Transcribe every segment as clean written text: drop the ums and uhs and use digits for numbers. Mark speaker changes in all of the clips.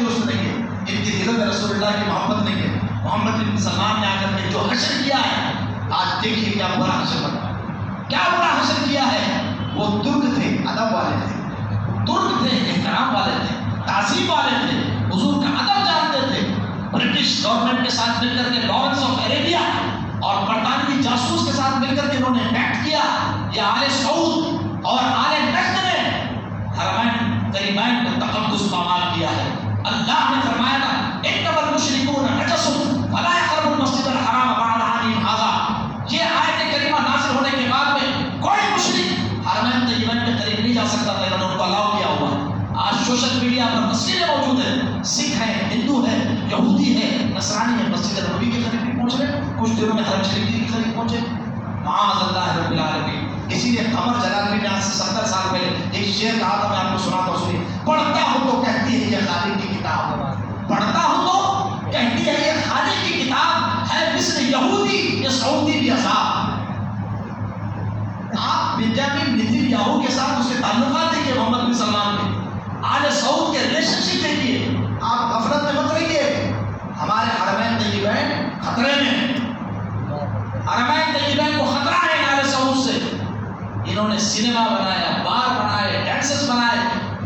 Speaker 1: درست نہیں ہے، ان کے دلوں میں رسول اللہ کی محبت نہیں ہے۔ محمد بن سلمان نے آ کر کے جو حشر کیا ہے، آج دیکھیے کیا برا حشر بنا، کیا برا حشر کیا ہے۔ وہ ترک تھے، ادب والے تھے، ترک تھے، احترام والے تھے، تعظیم والے تھے، حضور کا ادب جانتے تھے۔ برٹش گورنمنٹ کے ساتھ مل کر کے لارنس آف عربیہ اور برطانوی جاسوس کے ساتھ مل کر کے انہوں نے ایکٹ کیا۔ یہ آل سعود اور آل نجد نے حرمین کریمین کو تقدس پامال کیا ہے۔ اللہ نے فرمایا تھا انما المشرکون نجس فلا يقربوا المسجد الحرام بعد عامهم هذا۔ یہ آیت کریمہ نازل ہونے کے بعد میں کوئی مشرک حرمین طیبین کے قریب نہیں جا سکتا تھا، انہوں نے ان کو الاؤ کیا ہوا ہے۔ آج سوشل میڈیا پر تصویریں موجود ہیں، سکھ ہیں، ہندو ہیں، یہودی ہیں، نصرانی ہیں، مسجد نبوی کے قریب نہیں پہنچ رہے، کچھ دنوں میں حرم شریف کے قریب پہنچے، معاذ اللہ رب العالمین۔ اسی لیے قمر جلالی نے آج سے 70 سال پہلے ایک شعر کہا تھا، میں آپ کو سناتا ہوں، سنیے۔ پڑھتا ہوں تو کہتی ہے یہ خالق کی کتاب، پڑھتا ہوں تو کہتی ہے یہ خالق کی کتاب ہے، مثل یہودی یہ سعودی بھی عذاب۔ آپ بنجامن نتنیاہو کے ساتھ اس کے تعلقات دیکھیے، محمد بن سلمان کے آل سعود کے ریلیشن شپ دیکھیے۔ آپ غفلت میں مت رہیے، ہمارے حرمین طیبین خطرے میں، حرمین طیبین کو خطرہ ہے آل سعود سے۔ انہوں نے سینما بنایا، بار بنائے، ڈانسز بنائے،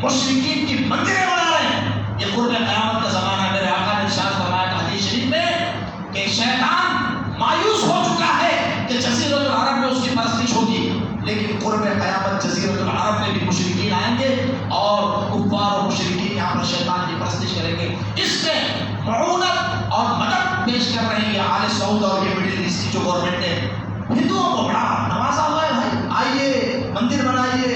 Speaker 1: مشرکین کی مندریں بنا رہے ہیں۔ یہ قرب قیامت کا زمانہ، میرے آقا نے ارشاد فرمایا تھا حدیث شریف میں کہ شیطان مایوس ہو چکا ہے کہ جزیرۃ العرب میں اس کی پرستش ہوگی، لیکن قرب قیامت جزیرۃ العرب میں بھی مشرکین آئیں گے اور کفار و مشرکین یہاں پر شیطان کی پرستش کریں گے۔ اس میں معونت اور مدد پیش کر رہے ہیں یہ آل سعود اور یہ مڈل ایسٹ کی جو گورنمنٹ ہے۔ ہندوؤں کو بڑا نوازا ہوا ہے، بھائی آئیے مندر بنائیے،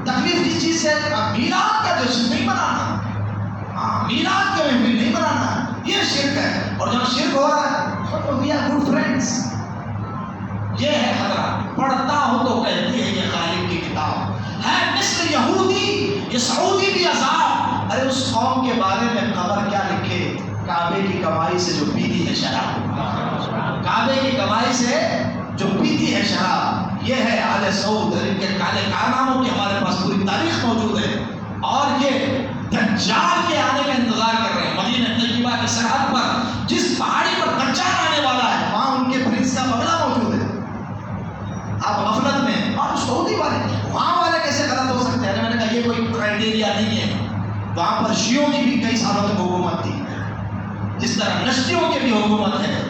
Speaker 1: تکلیف کی چیز ہے میلاد کا جشن نہیں منانا، میلاد کے محفل نہیں بنانا، یہ شرک ہے۔ اور جہاں شرک ہو رہا ہے وی آر گڈ فرینڈس، یہ ہے خطرہ۔ پڑھتا ہوں تو کہتی ہے یہ خالق کی کتاب ہے، مثل یہودی یہ سعودی بھی عذاب۔ ارے اس قوم کے بارے میں خبر کیا لکھے، کعبے کی کمائی سے جو پیتی ہے شراب، کعبے کی کمائی سے جو پیتی ہے شراب، یہ ہے آل سعود۔ ان کے کالے کارناموں کی ہمارے پاس پوری تاریخ موجود ہے، اور یہ دجال کے آنے کا انتظار کر رہے ہیں۔ مدینہ طیبہ کی سرحد پر جس پہاڑی پر دجال آنے والا ہے، وہاں ان کے پرنس کا بنگلہ موجود ہے۔ آپ غفلت میں، اور سعودی والے وہاں والے کیسے غلط ہو سکتے ہیں؟ میں نے کہا یہ کوئی کرائٹیریا نہیں ہے۔ وہاں پر شیعوں کی بھی کئی سالوں تک حکومت تھی، جس طرح نشتیوں کی بھی حکومت ہے۔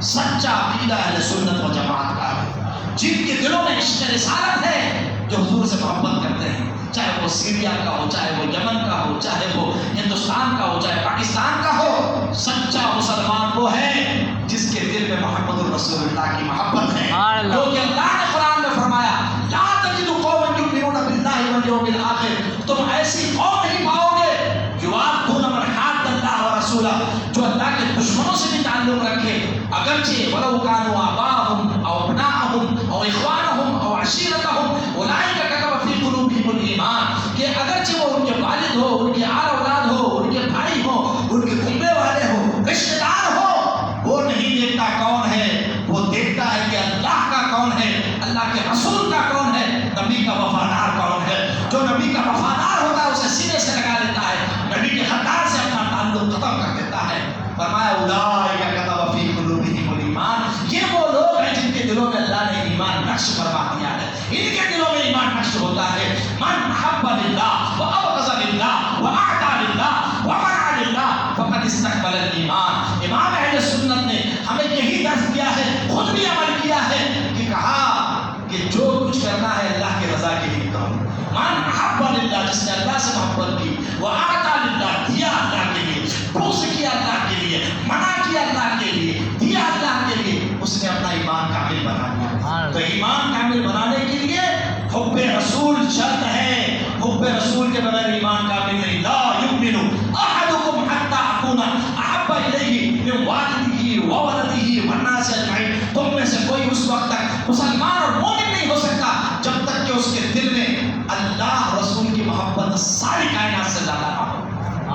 Speaker 1: سچا عقیدہ اہل سنت و جماعت کا ہے، جن کے دلوں میں عشق رسالت ہے، جو حضور سے محبت کرتے ہیں، چاہے وہ سیریا کا ہو، چاہے وہ یمن کا ہو، چاہے وہ ہندوستان کا ہو، چاہے پاکستان کا ہو۔ سچا مسلمان وہ ہے جس کے دل میں محمد الرسول اللہ کی محبت ہے، کیونکہ اللہ نے قرآن میں فرمایا لا تجد قوما یؤمنون باللہ والیوم الآخر، تم ایسی قوم نہیں پاؤ گے یوادون من حاد اللہ ورسولہ، جو اللہ کے دشمنوں سے بھی تعلق رکھے، اگرچہ ولو کانوا آباءهم او ابناءهم او اخوانهم او عشیرتهم اولئک کتب فی قلوبہم الایمان، کہ اگرچہ وہ ان کے والد ہو، ان کے آل اولاد ہو، ان کے بھائی ہو، ان کے کنبے والے ہو، رشتہ دار ہو، وہ نہیں دیکھتا کون ہے، وہ دیکھتا ہے کہ اللہ کا کون ہے، اللہ کے رسول کا کون ہے، نبی کا وفادار کون ہے۔ جو نبی کا وفادار ہوتا ہے اسے سینے سے لگا لیتا ہے، نبی کے غدار سے اپنا تعلق ختم کر دیتا ہے۔ فرمایا اولئک کتب فی قلوبہم الایمان، یہ وہ لوگ ہیں جن کے دلوں میں اللہ نے ایمان نقش فرما دیا ہے، ان کے دلوں میں ایمان نقش ہوتا ہے۔ من احب للہ وابغض للہ واعطى للہ ومنع للہ فقد استقبل الایمان۔ امام اہل سنت نے ہمیں یہی درس دیا ہے، خود بھی عمل کیا ہے، کہ کہا کہ جو کچھ کرنا ہے اللہ کی رضا کے لیے کرو۔ من احب للہ، جس نے اللہ سے محبت کی، واعطى للہ، دیا اللہ کے لیے، بغض کیا اللہ کے لیے، منع کیا اللہ کے لیے، دیا اللہ کے لیے، اس نے اپنا ایمان کامل بنا لیا۔ تو ایمان کامل بنانے کے لیے حب رسول شرط ہے، حب رسول کے بغیر ایمان کامل نہیں۔ لا یؤمن احدکم حتی اکون احب الیہ من والدہ وولدہ والناس اجمعین، تم میں سے کوئی اس وقت تک مسلمان اور مومن نہیں ہو سکتا جب تک کہ اس کے دل میں اللہ رسول کی محبت ساری کائنات سے زیادہ نہ ہو،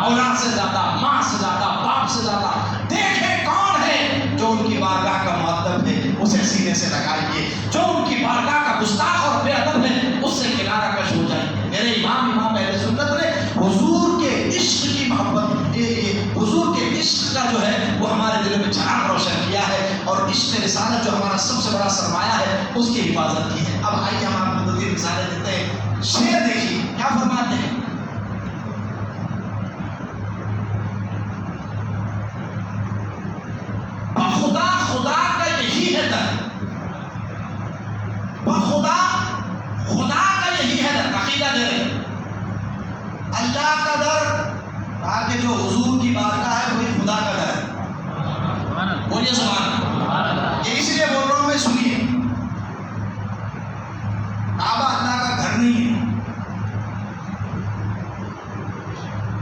Speaker 1: اولاد سے زیادہ، ماں سے زیادہ، باپ سے زیادہ۔ دیکھیں کون ہے جو ان کی بارگاہ کا مؤدب ہے، اسے سینے سے لگائیے، جو ان کی بارگاہ کا گستاخ اور بے ادب ہے اس سے کنارہ کش ہو جائے۔ میرے امام اہل سنت نے حضور کے عشق کی محبت، یہ عشق رسالت جو ہمارا سب سے بڑا سرمایہ ہے اس کی حفاظت کی ہے۔ اب آئیے ہم آپ کو 2-3 مثالیں دیتے ہیں۔ شعر دیکھیے کیا فرماتے ہیں، بخدا خدا کا یہی ہے در، بخدا خدا کا یہی ہے در، عقیدہ دے رہے اللہ کا در، آگے جو حضور کی بارگاہ ہے وہی خدا کا در ہے۔ بولیے سبحان اللہ۔ یہ اس لیے بول رہا ہوں میں، سنیے، کعبہ اللہ کا گھر نہیں ہے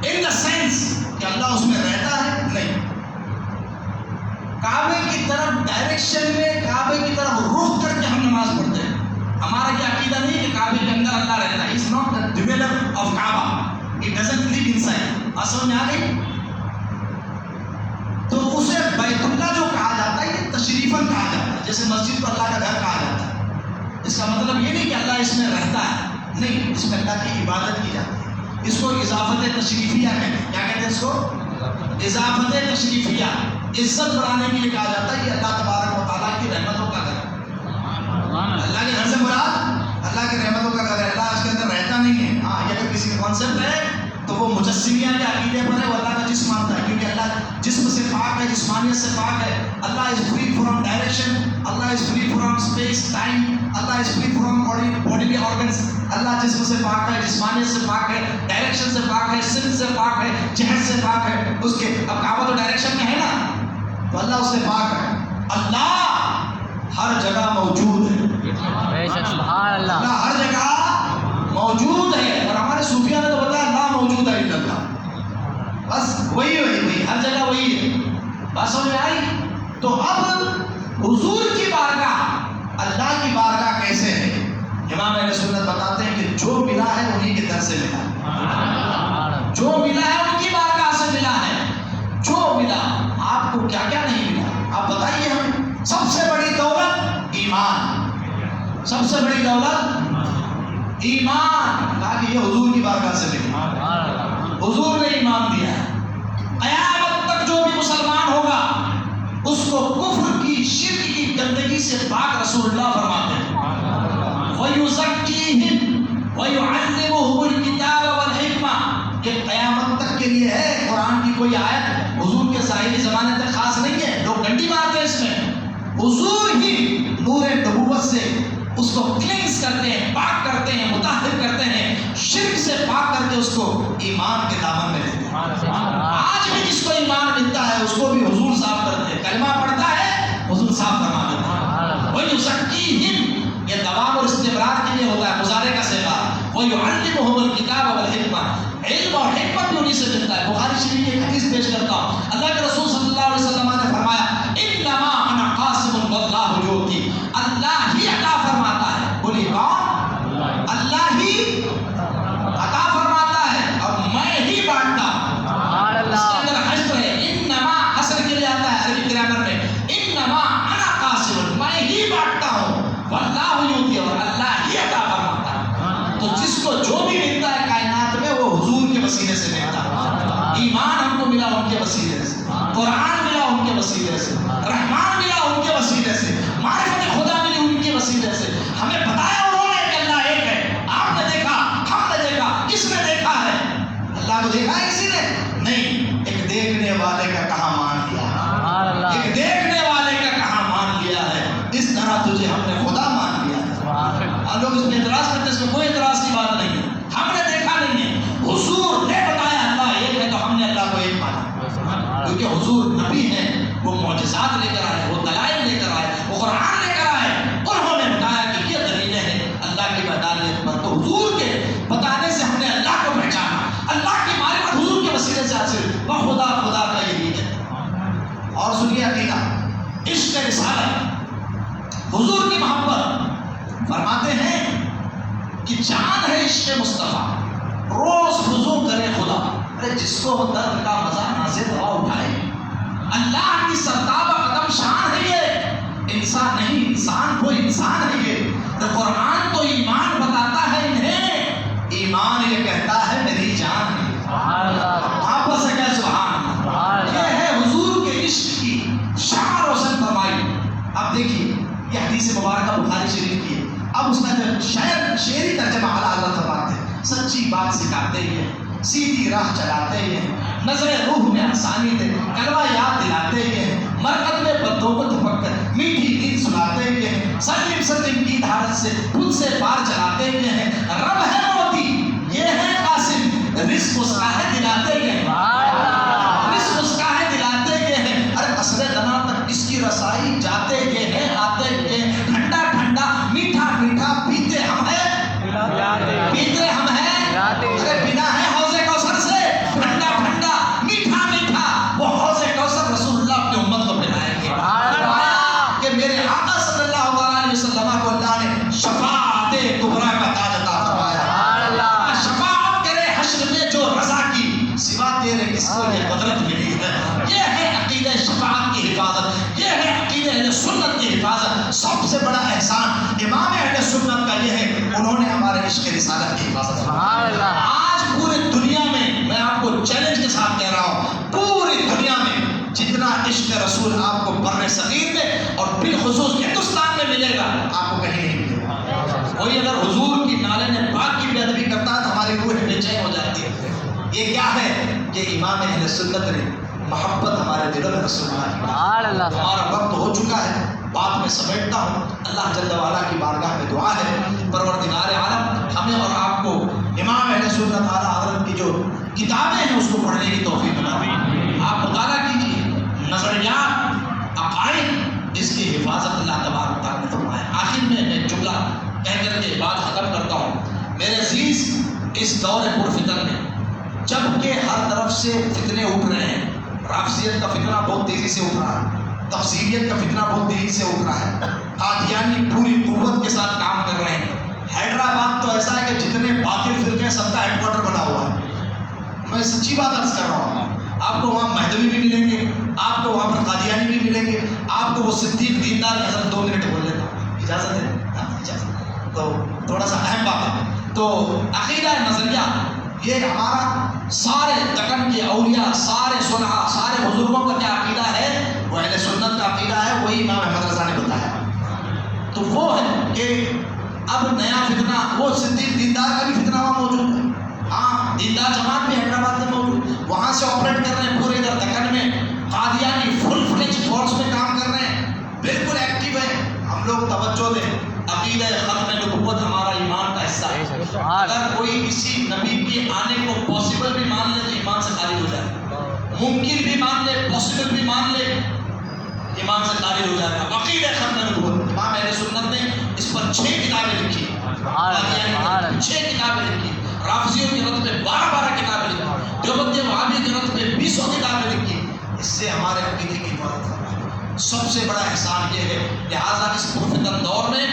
Speaker 1: ان دا سینس کہ اللہ اس میں رہتا ہے، نہیں، کعبے کی طرف ڈائریکشن میں، کعبے کی طرف رخ کر کے ہم نماز پڑھتے ہیں۔ ہمارا کیا عقیدہ نہیں کہ کعبے کے اندر اللہ رہتا ہے، is not the dweller of Kaaba, it doesn't live inside. اصل میں آ گئی تو اسے بیت اللہ جو کہا جاتا ہے یہ تشریفاً کہا جاتا ہے، جیسے مسجد کو اللہ کا گھر کہا جاتا ہے۔ اس کا مطلب یہ نہیں کہ اللہ اس میں رہتا ہے، نہیں، اس میں اللہ کی عبادت کی جاتی ہے۔ اس کو اضافت تشریفیہ کہتے ہیں۔ کیا کہتے ہیں اس کو؟ اضافت تشریفیہ، عزت بڑھانے کے لیے کہا جاتا ہے یہ اللہ تبارک و تعالیٰ کی رحمتوں کا گھر ہے۔ اللہ کے گھر سے مراد اللہ کی رحمتوں کا گھر ہے، اللہ اس کے اندر رہتا نہیں ہے۔ ہاں، یہ اگر کسی کا کانسیپٹ ہے تو وہ مجسمیہ کے عقیدے پر ہے، وہ اللہ کا جسم مانتا ہے، کیونکہ اللہ جسم سے پاک ہے، جسمانیت سے پاک ہے۔ Allah is free from direction, Allah is free from space time, Allah is free from bodily organs. Allah جسم سے پاک ہے، جسمانیت سے پاک ہے، ڈائریکشن سے پاک ہے، سن سے پاک ہے، جہت سے پاک ہے۔ اس کے اب کعبہ تو ڈائریکشن میں ہے نا، تو اللہ اس سے پاک ہے۔ اللہ ہر جگہ موجود ہے،
Speaker 2: سبحان اللہ،
Speaker 1: اللہ ہر جگہ موجود ہے۔ اور ہمارے صوفیہ نے تو بتایا اللہ موجود ہے الا اللہ، بس وہی ہر جگہ وہی ہے۔ بات سمجھ میں آئی؟ تو اب حضور کی بارگاہ اللہ کی بارگاہ کیسے ہے؟ امام اہل سنت بتاتے ہیں کہ جو ملا ہے انہی کے در سے ملا ہے، جو ملا ہے ان کی بارگاہ سے ملا ہے۔ جو ملا، آپ کو کیا کیا نہیں ملا آپ بتائیے ہمیں۔ سب سے بڑی دولت ایمان، سب سے بڑی دولت ایمان، کہا کہ یہ حضور کی بارگاہ سے ملا، حضور نے ایمان دیا ہے۔ قیامت تک جو بھی مسلمان ہوگا اس کو کفر کی، شرک کی گندگی سے پاک رسول اللہ فرماتے ہیں۔ وَيُزَكِّيهِمْ وَيُعَلِّمُهُمُ الْكِتَابَ وَالْحِكْمَةَ، یہ قیامت تک کے لیے ہے۔ قرآن کی کوئی آیت حضور کے ظاہری زمانے تک خاص نہیں ہے، لوگ ڈنڈی مارتے ہیں اس میں۔ حضور ہی نور نبوت سے اس کو کلینس کرتے ہیں، پاک کرتے ہیں، مطہر کرتے ہیں، شرک سے پاک کر کے اس کو ایمان کے دامن میں لیتے ہیں۔ آج بھی جس کو ایمان ملتا ہے اس کو بھی حضور صاف کرتے ہیں، کلمہ پڑھتا ہے حضور صاف فرما دیتے ہیں۔ وَيُزَكِّيهِمْ، یہ دوام اور استمرار کے لیے ہوتا ہے، مضارع کا صیغہ۔ وَيُعَلِّمُهُمُ الْكِتَابَ وَالْحِكْمَةَ، علم اور حکمت بھی انہی سے ملتا ہے۔ بخاری شریف کی ایک حدیث پیش کرتا ہوں، اللہ کے رسول صلی اللہ علیہ وسلم نے فرمایا انما انا قاسم واللہ یؤتی، اللہ ہی عطا فرماتا ہے۔ بولی کون؟ اللہ ہی عطا فرماتا ہے اور میں ہی بانٹتا ہوں۔ اس کے اندر حصر ہے، انما حصر کے لیے آتا ہے عربی گرامر میں، انما انا قاسم، میں ہی بانٹتا ہوں، واللہ یؤتی، اور اللہ ہی عطا فرماتا ہے۔ تو جس کو جو بھی ملتا ہے کائنات میں وہ حضور کے وسیلے سے ملتا ہے۔ ایمان ہم کو ملا ان کے وسیلے سے، قرآن ملا ان کے وسیلے سے، رحمان ملا ان کے وسیلے سے، معرفت خدا ملی ان کے وسیلے سے۔ ہمیں بتایا انہوں نے کہ اللہ ایک ہے، آپ نے دیکھا، ہم نے دیکھا، کس نے دیکھا ہے؟ اللہ کو دیکھا ہے کسی نے؟ نہیں، ایک دیکھنے والے کا کہاں مان لیا، ایک دیکھنے والے کا کہاں مان لیا ہے، اس طرح تجھے ہم نے خدا مان لیا ہے۔ اور لوگ اس میں اعتراض کرتے ہیں، اس میں کوئی اعتراض کی بات نہیں ہے، ہم نے دیکھا نہیں ہے، حضور نے بتایا اللہ ایک ہے تو ہم نے اللہ کو ایک مانا، کیونکہ حضور نبی ہیں، وہ معجزات لے کر آئے، وہ دلائل لے کر آئے، وہ قرآن لے کر آئے، انہوں نے بتایا کہ یہ دلیلیں ہیں اللہ کی وحدانیت پر۔ تو حضور کے بتانے سے ہم نے اللہ کو پہچانا، اللہ کی معرفت حضور کے وسیلے سے حاصل، وہ خدا خدا کا یہی ہے۔ اور سنیے عقیدہ، عشق رسالت، حضور کی محبت، فرماتے ہیں کہ جان ہے عشق مصطفیٰ، روز فضو کرے خدا۔ ارے جس کو درد کا مزہ نازے دوا اٹھائے، اللہ کی سرتابہ قدم شان ہے یہ، انسان نہیں، انسان کو انسان ہے یہ۔ تو قرآن تو ایمان بتاتا ہے انہیں، ایمان یہ کہتا ہے میری جان ہے۔ آپ بس کہ سبحان اللہ، یہ ہے حضور کے عشق کی شمع روشن فرمائی۔ دکھاتے ہی ہیں، سیدھی راہ چلاتے ہی ہیں، نظر روح میں آسانی دے، کلمہ یاد دلاتے ہی ہیں، مرکز میں بندوں کو تھپک کر میٹھی نیند سناتے ہوئے ہیں، سلم سلم کی دھارت سے خود سے پار چلاتے ہوئے ہیں، رب ہے موتی یہ ہے قاسم، رزق اس کا ہے دلاتے ہوئے ہیں، رزق اس کا ہے دلاتے ہوئے ہیں، ارے قصر دنا تک اس کی رسائی جاتے ہوئے ہیں، آتے ہوئے ہیں، ٹھنڈا ٹھنڈا میٹھا میٹھا پیتے ہم ہیں، پیتے ہم ہیں، ارے بنا ہے حوض کوثر سے ٹھنڈا ٹھنڈا میٹھا میٹھا، وہ حوض کوثر رسول اللہ اپنی امت کو پلائیں گے کہ میرے آقا صلی اللہ علیہ وسلم کو اللہ نے شفاعت کبریٰ کا تاج عطا فرمایا، شفاعت کرے حشر میں جو رضا کی، سوا تیرے کس کو یہ قدرت ملی ہے، یہ ہے عقیدہ شفاعت کی حفاظت، یہ ہے عقیدہ اہل سنت کی حفاظت، سب سے بڑا احسان امام اہل سنت کا یہ ہے انہوں نے ہمارے عشق رسالت کی حفاظت فرمائی۔ آج پورے دنیا میں آپ کو چیلنج کے ساتھ کہہ رہا ہوں، پوری دنیا میں جتنا عشق رسول آپ کو بر صغیر میں اور بالخصوص ہندوستان میں ملے گا آپ کو کہیں نہیں ملے گا۔ کوئی اگر حضور کی نالے نے پاک کی بے ادبی کرتا ہے تو ہماری روح بے چین ہو جاتی ہے۔ یہ کیا ہے؟ یہ امام اہل سنت نے محبت ہمارے دلوں میں رسول اللہ کی۔ ہمارا وقت ہو چکا ہے، بات میں سمیٹتا ہوں، اللہ جل وعلا کی بارگاہ میں دعا ہے پروردگار عالم ہمیں اور آپ کو امام اہل سنت اعلیٰ حضرت کی جو کتابیں ہیں اس کو پڑھنے کی توفیق عطا فرمائے۔ آپ مطالعہ کیجیے، نظریات عقائد اس کی حفاظت اللہ تبارک و تعالیٰ نے فرمایا۔ آخر میں ایک جملہ کہہ کر کے بات ختم کرتا ہوں۔ میرے عزیز، اس دور پرفتن میں جب کہ ہر طرف سے فتنے اٹھ رہے ہیں، رافضیت کا فتنہ بہت تیزی سے اٹھ رہا ہے، تفسیریت کا فتنہ بہت تیزی سے اٹھ رہا ہے، قادیانی پوری قوت کے ساتھ کام کر رہے ہیں، حیدرآباد تو ایسا ہے کہ جتنے باطل فرقے ہیں سب کا ہیڈ کوارٹر بنا ہوا ہے۔ میں سچی بات عرض کر رہا ہوں، آپ کو وہاں مہدوی بھی ملیں گے، آپ کو وہاں پر قادیانی بھی ملیں گے، آپ کو وہ صدیق دیندار حضرت 2 منٹ بول لیتا ہوں، اجازت ہے؟ ہاں اجازت، تو تھوڑا سا اہم بات ہے۔ تو عقیدہ نظریہ یہ ہمارا سارے دکن کے اولیاء، سارے صلحاء، سارے بزرگوں کا کیا عقیدہ ہے؟ وہ اہل سنت کا عقیدہ ہے، وہی امام احمد رضا نے بتایا۔ تو وہ ہے کہ اب نیا فتنہ، وہ صدیق دیندار کا بھی فتنہ وہاں موجود ہے، ہاں دیندار جماعت بھی حیدرآباد میں موجود، وہاں سے آپریٹ کر رہے ہیں پورے ادھر دکن میں، قادیانی فل فلیج فورس میں کام کر رہے ہیں، بالکل ایکٹیو ہے۔ ہم لوگ توجہ دیں، عقیدہ ختم نبوت ہمارا ایمان کا حصہ ہے۔ اگر کوئی کسی نبی کے آنے کو پاسبل بھی مان لے تو ایمان سے خارج ہو جائے، ممکن بھی مان لے، پاسبل بھی مان لے، ایمان سے خارج ہو جائے گا۔ عقیدہ ختم نبوت، امام اہل سنت نے اس پر 6 کتابیں لکھی، 6 کتابیں لکھی، رافضیوں کی رد میں 12 کتابیں لکھی، دیوبندی وہابی کی رد میں 20 کتابیں لکھی۔ اس سے ہمارے عقیدے کی حفاظت کرنا سب سے بڑا احسان یہ ہے۔ لہٰذا اس پرفتن دور میں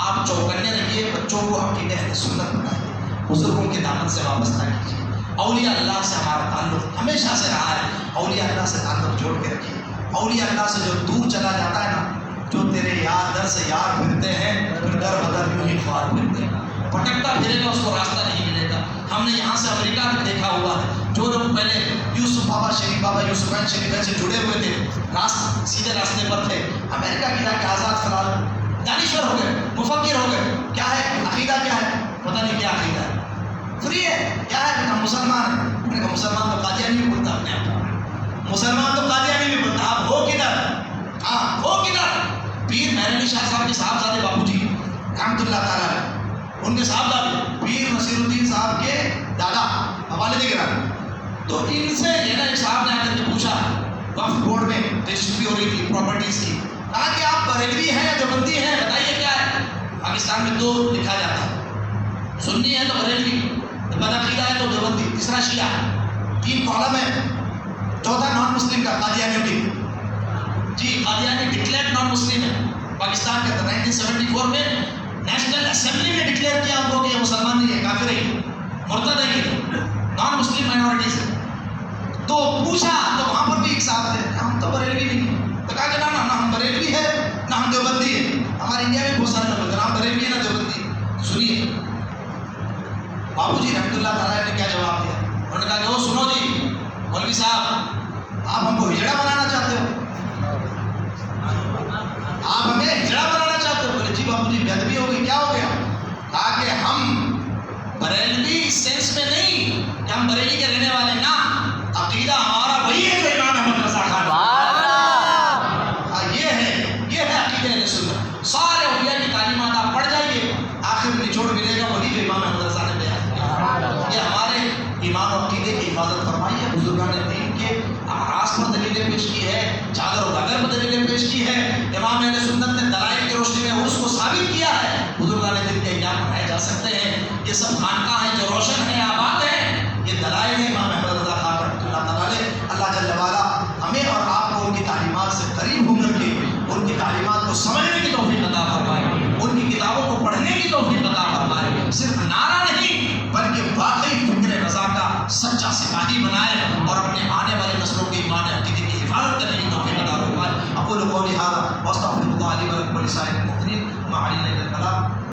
Speaker 1: آپ چوکنے رہیے، بچوں کو عقیدہ اہل سنت بتائیے، بزرگوں کی دامن سے وابستہ کیجیے، اولیاء اللہ سے ہمارا تعلق ہمیشہ سے رہا ہے، اولیاء اللہ سے تعلق جوڑ کے رکھیے۔ اولیاء اللہ سے جو دور چلا جاتا ہے نا، جو تیرے یار در سے یار پھرتے ہیں، پھر در بدر یوں ہی خوار پھرتے ہیں، بھٹکتا پھرے گا اس کو راستہ نہیں ملے گا۔ ہم نے یہاں سے امریکہ میں دیکھا ہوا ہے، جو لوگ پہلے یوسف بابا شریف بابا یوسفین شریف سے جڑے ہوئے تھے، سیدھے راستے پر تھے، امریکہ کی جا کے آزاد فلال دانشور ہو گئے، مفکر ہو گئے۔ کیا ہے عقیدہ؟ کیا ہے پتہ نہیں، کیا عقیدہ ہے؟ فری ہے، کیا ہے؟ ہم مسلمان ہیں۔ میں نے کہا مسلمان تو قادیانی بھی بولتا اپنے آپ، مسلمان تو قادیانی بھی بولتا، آپ ہو کدھر؟ ہاں ہو کدھر؟ پیر مہر علی شاہ صاحب کے صاحبزادے باپو جی رحمۃ اللہ تعالیٰ، ان کے صاحبزادے پیر نصیر الدین صاحب کے دادا والد گرامی، تو ان سے یہ نا ایک صاحب نے آ کر کے پوچھا، وقف بورڈ میں رجسٹری ہو رہی تھی پراپرٹیز کی، کہا کہ آپ بریلوی ہیں یا دیوبندی ہیں، بتائیے کیا ہے؟ پاکستان میں 2 لکھا جاتا ہے، سنی ہے تو بریلوی، بدعقیدہ ہے تو دیوبندی، تیسرا شیعہ، 3 کالم ہے، چوتھا نان مسلم کا قادیانیوں کی۔ جی قادیانی ڈکلیئر نان مسلم ہے پاکستان کے اندر، 1974 میں نیشنل اسمبلی نے ڈکلیئر کیا ان کو کہ یہ مسلمان نہیں ہے، کافر ہے، مرتد ہے، نان مسلم مائنورٹیز ہے۔ تو پوچھا تو وہاں پر بھی ایک صاحب تھے، ہم تو بریلوی نہیں، تو کہا کہ نہ ہم بریلوی ہے نہ ہم دیوبندی ہے، ہمارے انڈیا میں بہت سارے لوگ ہیں، ہم بریلوی ہے نہ دیوبندی۔ سنیے باپو جی رحمۃ اللہ تعالیٰ نے کیا جواب دیا، انہوں نے کہا کہ وہ سنو جی مولوی صاحب، آپ ہم کو ہجڑا بنانا چاہتے ہو، آپ ہمیں ہجڑا بنانا چاہتے ہو؟ بولے جی باپو جی بے ادبی ہو گئی، کیا ہو گیا؟ کہا کہ ہم بریلوی اس سینس میں نہیں کہ ہم بریلی کے رہنے والے نا، عقیدہ ہمارا وہی ہے جو امام احمد رضا خان یہ ہے عقیدہ اہل سنت. سارے اولیاء کی تعلیمات آپ پڑھ جائیے، آخر نچوڑ ملے گا وہی جو امام احمد رضا نے بیان کیا. یہ ہمارے ایمان و عقیدے کی حفاظت فرمائی ہے. بزرگان دین کے اعراض پر دلیلیں پیش کی ہے، چادر و گاگر پر دلیلیں پیش کی ہے. امام اہل سنت نے دلائل کی روشنی میں عرس کو ثابت کیا ہے. بزرگان دین کے ایام منائے جا سکتے ہیں. یہ سب خانقاہ ہیں جو روشن ہیں، آباد ہیں. یہ دلائل ہیں امام احمد رضا خان رحمۃ اللہ تعالی. اللہ جل وعلا ہمیں اور آپ کو ان کی تعلیمات سے قریب ہو کر کے ان کی تعلیمات کو سمجھنے کی توفیق عطا فرمائے، ان کی کتابوں کو پڑھنے کی توفیق عطا فرمائے. صرف نعرہ نہیں بلکہ واقعی فکر رضا کا سچا سپاہی بنائے اور اپنے آنے والے نسلوں کے ایمان عقیدے کی حفاظت کرنے کی توفیق عطا فرمائے. اقول قولی ھذا واستغفر اللہ لی ولکم ولسائر المؤمنین.